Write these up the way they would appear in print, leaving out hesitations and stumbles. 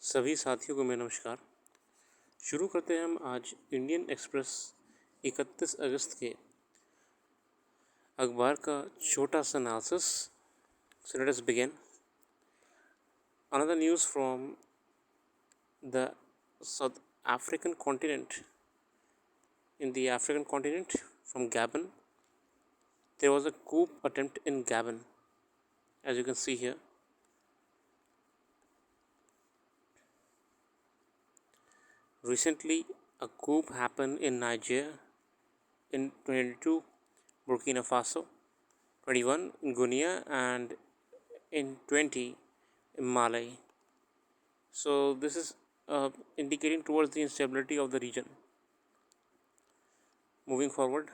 सभी साथियों को मेरा नमस्कार। शुरू करते हैं हम आज इंडियन एक्सप्रेस 31 अगस्त के अखबार का छोटा सा analysis. So let us begin. Another news from the south African continent. In the African continent, from Gabon, there was a coup attempt in Gabon, as you can see here. Recently, a coup happened in Niger in 2022, Burkina Faso, 21 in Guinea, and in 20 in Mali. So this is indicating towards the instability of the region. Moving forward,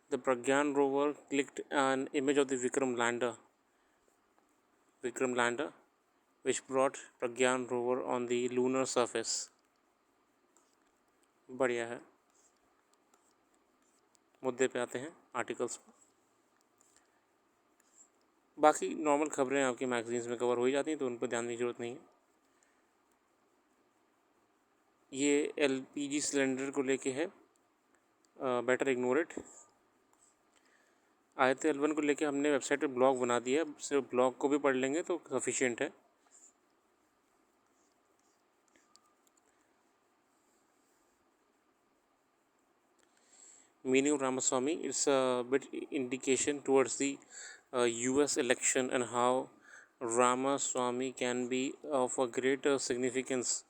the Pragyan rover clicked an image of the Vikram lander, which brought Pragyan rover on the lunar surface. बढ़िया है। मुद्दे पे आते हैं articles पर। बाकी normal खबरें आपकी मैगजीन्स में कवर हो ही जाती हैं, तो उन पर ध्यान देने की ज़रूरत नहीं है। ये एलपीजी सिलेंडर को लेके है, बेटर इग्नोर इट। आयत L1 को लेके हमने वेबसाइट पे ब्लॉग बना दिया, सिर्फ ब्लॉग को भी पढ़ लेंगे तो सफिशिएंट है। Meaning of Ramaswamy, it's a bit indication towards the US election and how Ramaswamy can be of a greater significance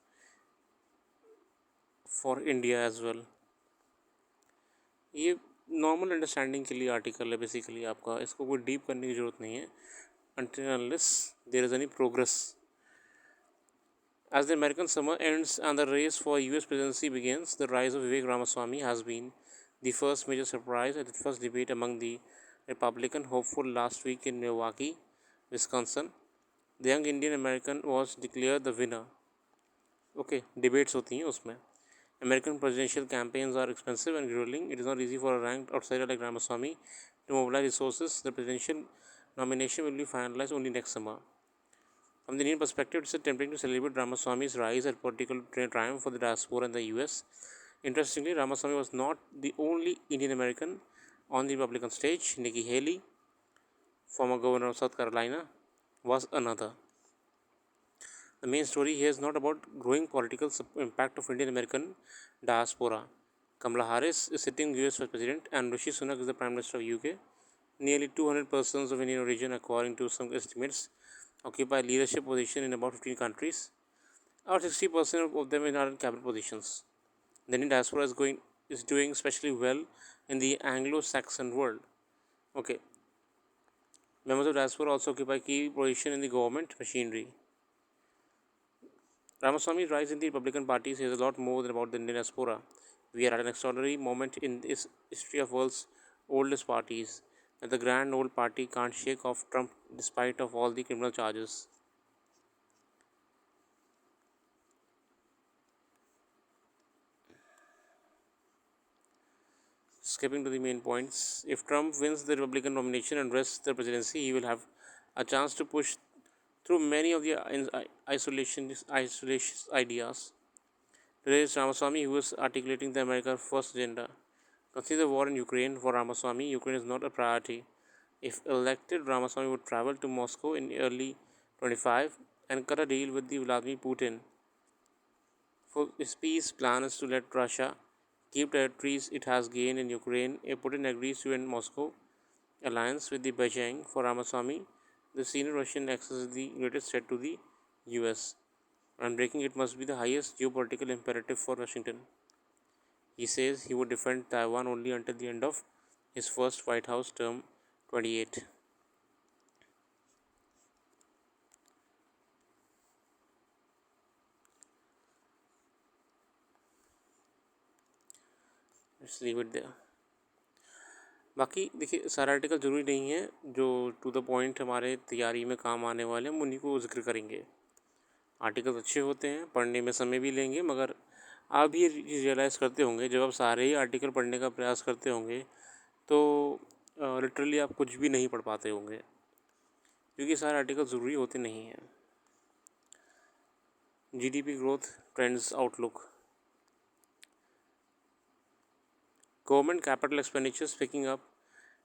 for India as well. ये नॉर्मल अंडरस्टैंडिंग के लिए आर्टिकल है बेसिकली आपका, इसको कोई डीप करने की ज़रूरत नहीं है until unless there is any progress. As the American summer ends and the race for US presidency begins, the rise of Vivek Ramaswamy has been the first major surprise at the first debate among the Republican hopeful last week in Milwaukee, Wisconsin. The young Indian American was declared the winner. Okay, debates होती हैं उसमें. American presidential campaigns are expensive and grueling. It is not easy for a ranked outsider like Ramaswamy to mobilize resources. The presidential nomination will be finalized only next summer. From the Indian perspective, it's tempting to celebrate Ramaswamy's rise and political triumph for the diaspora in the US. Interestingly, Ramaswamy was not the only Indian American on the Republican stage. Nikki Haley, former governor of South Carolina, was another. The main story here is not about growing political impact of Indian American diaspora. Kamala Harris is sitting US Vice President and Rishi Sunak is the Prime Minister of UK. Nearly 200 persons of Indian origin, according to some estimates, occupy leadership position in about 15 countries. About 60% of them are in cabinet positions. The Indian diaspora is doing especially well in the Anglo-Saxon world. Okay. Members of diaspora also occupy key position in the government machinery. Ramaswamy's rise in the Republican Party says a lot more than about the Indian diaspora. We are at an extraordinary moment in this history of world's oldest parties, that the grand old party can't shake off Trump despite of all the criminal charges. Skipping to the main points, if Trump wins the Republican nomination and rests the presidency, he will have a chance to push through many of the isolationist ideas. Today is Ramaswamy who is articulating the America First agenda. Consider the war in Ukraine. For Ramaswamy, Ukraine is not a priority. If elected, Ramaswamy would travel to Moscow in early 25 and cut a deal with the Vladimir Putin. For his peace plan is to let Russia keep territories it has gained in Ukraine. If Putin agrees to end Moscow alliance with the Beijing, for Ramaswamy, the senior Russian axis is the greatest threat to the US, and breaking it must be the highest geopolitical imperative for Washington. He says he would defend Taiwan only until the end of his first White House term, 28. Let's leave it there. बाकी देखिए, सारा article ज़रूरी नहीं है, जो to the point हमारे तैयारी में काम आने वाले हैं हम उन्हीं को जिक्र करेंगे। आर्टिकल अच्छे होते हैं, पढ़ने में समय भी लेंगे, मगर आप ये रियलाइज़ करते होंगे जब आप सारे ही आर्टिकल पढ़ने का प्रयास करते होंगे तो लिटरली आप कुछ भी नहीं पढ़ पाते होंगे। क्योंकि सारे आर्टिकल ज़रूरी होते नहीं हैं। GDP growth trends outlook. Government capital expenditures picking up,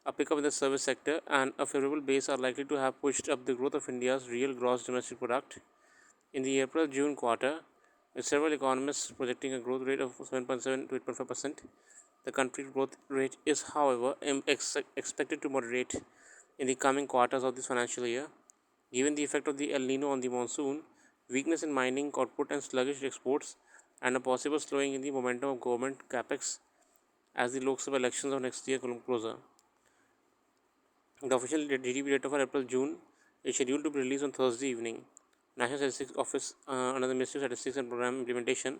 a pickup in the service sector, and a favorable base are likely to have pushed up the growth of India's real gross domestic product in the April-June quarter, with several economists projecting a growth rate of 7.7 to 8.5%. The country's growth rate is, however, expected to moderate in the coming quarters of this financial year, given the effect of the El Nino on the monsoon, weakness in mining output and sluggish exports, and a possible slowing in the momentum of government capex as the Lok Sabha elections of next year come closer. The official GDP data for April-June is scheduled to be released on Thursday evening. National Statistics Office, under the Ministry of Statistics and Program Implementation,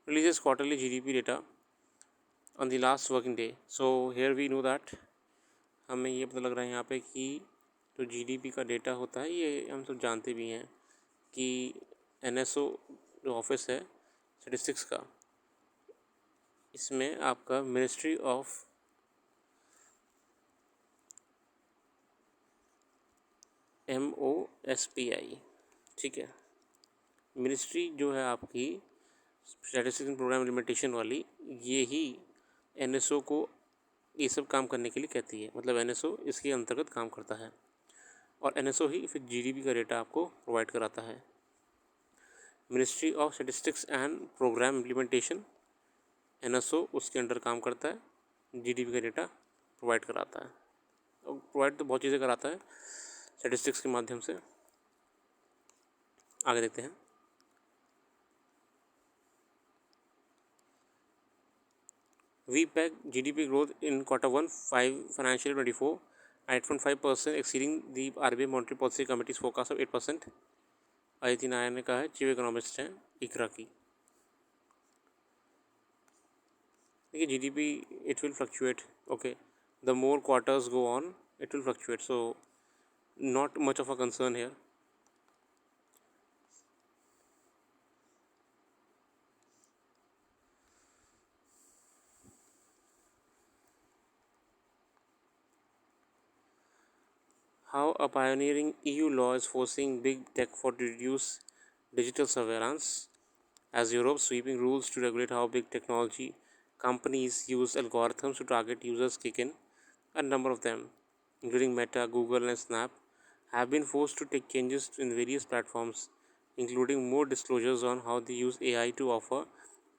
releases quarterly GDP data on the last working day. So here we know that हमें ये पता लग रहा है यहाँ पे कि जो जीडीपी का डेटा होता है ये हम सब जानते भी हैं कि एनएसओ जो ऑफिस है स्टैटिस्टिक्स का, इसमें आपका मिनिस्ट्री ऑफ MOSPI, ठीक है, मिनिस्ट्री जो है आपकी स्टैटिस्टिक्स एंड प्रोग्राम इम्प्लीमेंटेशन वाली, ये ही एनएसओ को ये सब काम करने के लिए कहती है। मतलब एनएसओ इसके अंतर्गत काम करता है और एनएसओ ही फिर जीडीपी का डेटा आपको प्रोवाइड कराता है। Ministry of Statistics and Programme Implementation, NSO उसके अंडर काम करता है, जीडीपी का डेटा प्रोवाइड कराता है। और प्रोवाइड तो बहुत चीज़ें कराता है स्टैटिस्टिक्स के माध्यम से। आगे देखते हैं। We peg GDP growth in Q1 financial 24 at 8.5%, exceeding the RBI Monetary Policy Committee's forecast of 8%. Aditi Nair ने कहा है, चीफ इकोनॉमिस्ट हैं इकरा की। देखिए GDP it will fluctuate, okay, the more quarters go on it will fluctuate, so not much of a concern here. How a pioneering EU law is forcing big tech for to reduce digital surveillance, as Europe's sweeping rules to regulate how big technology companies use algorithms to target users kick in. A number of them, including Meta, Google, and Snap, have been forced to take changes in various platforms, including more disclosures on how they use AI to offer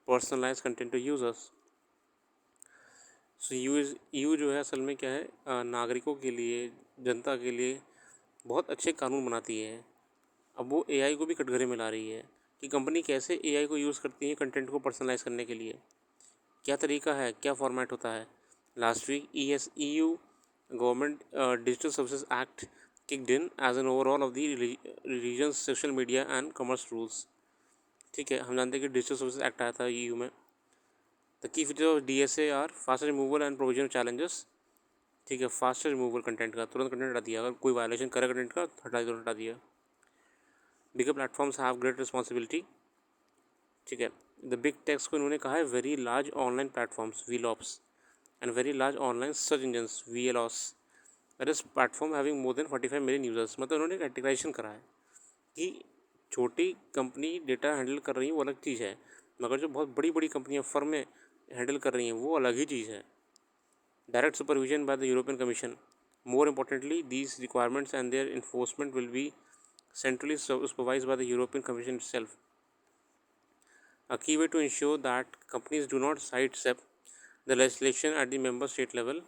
personalized content to users. So you जो है असल में क्या है, नागरिकों के लिए, जनता के लिए बहुत अच्छे कानून बनाती है। अब वो एआई को भी कटघरे में ला रही है कि कंपनी कैसे एआई को यूज़ करती है कंटेंट को पर्सनलाइज करने के लिए, क्या तरीका है, क्या फॉर्मेट होता है। Last week EU government Digital Services Act kicked in as an overall of the region's social media and commerce rules। ठीक है, हम जानते हैं कि डिजिटल सर्विसेज एक्ट आया था EU में। The key feature of DSA are fast removal and provision of challenges. ठीक है, फास्ट रिमूवल कंटेंट का, तुरंत कंटेंट हटा दिया, अगर कोई वायलेशन करे कंटेंट का तुरंत हटा दिया। बिगर प्लेटफॉर्म्स हैव ग्रेट रिस्पॉन्सिबिलिटी। ठीक है, द बिग टेक्स को इन्होंने कहा है very large online platforms VLOPs and very large online search engines VLOS, that is platform having more than 45 million users. मतलब उन्होंने कैटेगराइजेशन करा है कि छोटी कंपनी डेटा हैंडल कर रही है वो अलग चीज़ है, मगर जो बहुत बड़ी बड़ी कंपनियाँ फर्में हैंडल कर रही हैं वो अलग ही चीज़ है। Direct supervision by the European Commission. More importantly these requirements and their enforcement will be centrally supervised by the European Commission itself. A key way to ensure that companies do not sidestep the legislation at the member state level.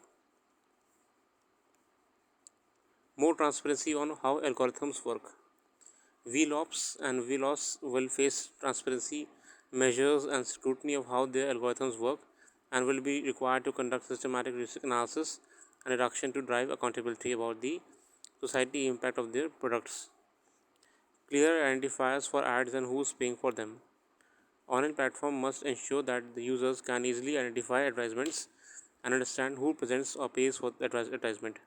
More transparency on how algorithms work. VLOPs and VLOS will face transparency measures and scrutiny of how their algorithms work and will be required to conduct systematic risk analysis and reduction to drive accountability about the society impact of their products. Clear identifiers for ads and who's paying for them. Online platform must ensure that the users can easily identify advertisements and understand who presents or pays for the advertisement.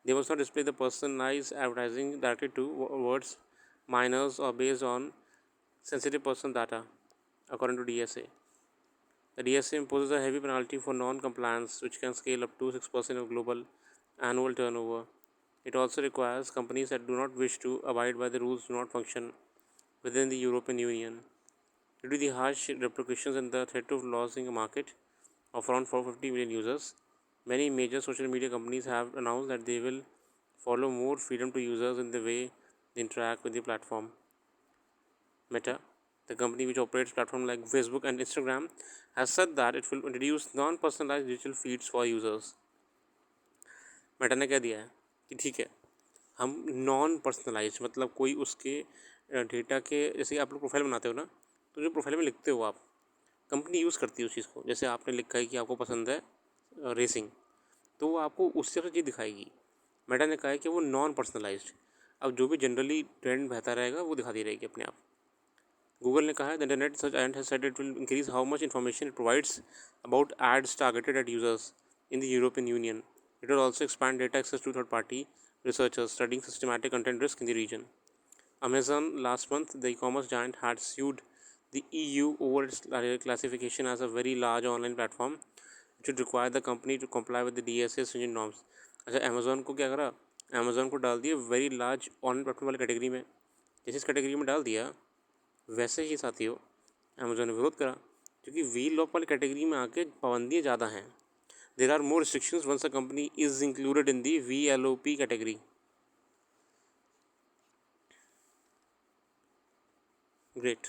They must not display the personalized advertising directly to words, minors, or based on sensitive personal data, according to DSA. The DSA imposes a heavy penalty for non-compliance, which can scale up to 6% of global annual turnover It also requires companies that do not wish to abide by the rules do not function within the European Union. Due to the harsh repercussions and the threat of losing a market of around 450 million users, many major social media companies have announced that they will follow more freedom to users in the way they interact with the platform. Meta, the company which operates platforms like Facebook and Instagram, has said that it will introduce non-personalized digital feeds for users. Meta ने कह दिया है कि ठीक है, हम non personalise मतलब कोई उसके डेटा के, जैसे कि आप लोग प्रोफाइल बनाते हो ना, तो जो प्रोफाइल में लिखते हो आप, कंपनी यूज़ करती है उस चीज़ को। जैसे आपने लिखा है कि आपको पसंद है रेसिंग, तो वो आपको उस तरह से चीज़ दिखाएगी। मेटा ने कहा है कि वो नॉन पर्सनलाइज्ड, अब जो भी जनरली ट्रेंड बहता रहेगा वो दिखाती रहेगी अपने आप। गूगल ने कहा है the internet search and has said it will increase how much information it provides about ads targeted at users in the European Union. It will also expand data access to third-party researchers studying systematic content risk in the region. Amazon last month, the e-commerce giant had sued the EU over its classification as a very large online platform. It should require the company to comply with the DSA stringent norms. अच्छा, Amazon को क्या करा? Amazon को डाल दिया very large online platform वाली category में। जैसे इस कैटेगरी में डाल दिया, वैसे ही साथियों अमेज़ॉन ने विरोध करा, क्योंकि वी लॉक वाली कैटेगरी में आके पाबंदियाँ ज़्यादा हैं. There are more restrictions once a company is included in the VLOP category. Great.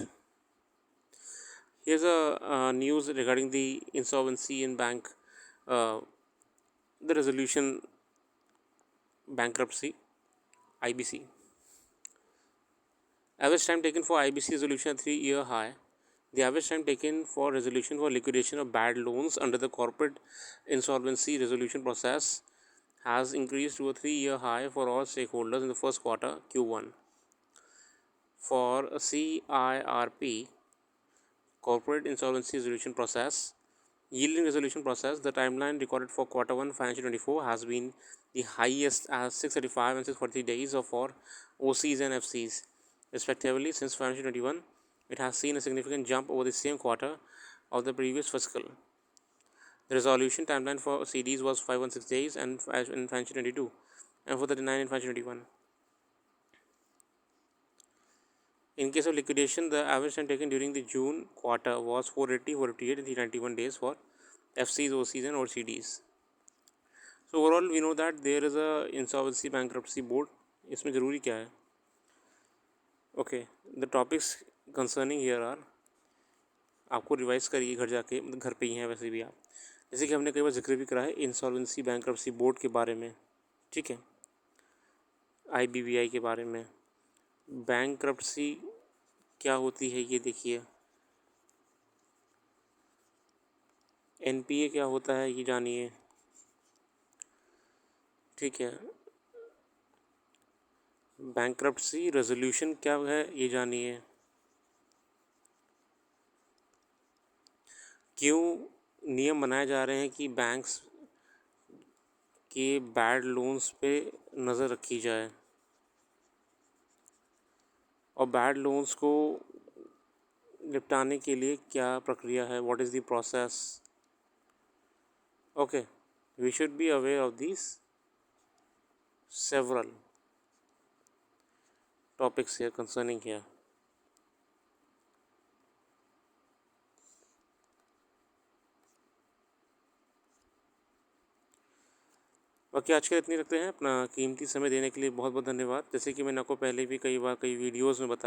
Here's a news regarding the insolvency in bank, the resolution bankruptcy, IBC. Average time taken for IBC resolution a 3-year high. The average time taken for resolution for liquidation of bad loans under the corporate insolvency resolution process has increased to a 3-year high for all stakeholders in the first quarter Q1. For a CIRP, corporate insolvency resolution process, yielding resolution process, the timeline recorded for quarter 1 financial 24 has been the highest as 635 and 643 days for OCs and FCs respectively since financial 21. It has seen a significant jump over the same quarter of the previous fiscal. The resolution timeline for CDs was 516 days and in financial 22 and for 39 in financial 21. In case of liquidation, the average time taken during the June quarter was 480, 458 and 391 days for FCs, OCs and OCDs. So overall we know that there is a insolvency bankruptcy board. इसमें ज़रूरी क्या है? Okay, the topics concerning here are, आपको revise करिए घर जाके, मतलब घर पे ही हैं वैसे भी आप, जैसे कि हमने कई बार जिक्र भी करा है इंसॉल्वेंसी बैंक्रप्सी बोर्ड के बारे में, ठीक है, IBBI के बारे में. बैंक्रप्सी क्या होती है ये देखिए, NPA क्या होता है ये जानिए, ठीक है, बैंक्रप्सी रेजोल्यूशन क्या है ये जानिए, क्यों नियम बनाए जा रहे हैं कि बैंक्स के बैड लोन्स पे नज़र रखी जाए, और बैड लोन्स को निपटाने के लिए क्या प्रक्रिया है, what is the process. Okay, we should be aware of this several topics here concerning here. बाकी आज के इतनी रखते हैं. अपना कीमती समय देने के लिए बहुत बहुत धन्यवाद. जैसे कि मैंने आपको पहले भी कई बार कई वीडियोज़ में बताया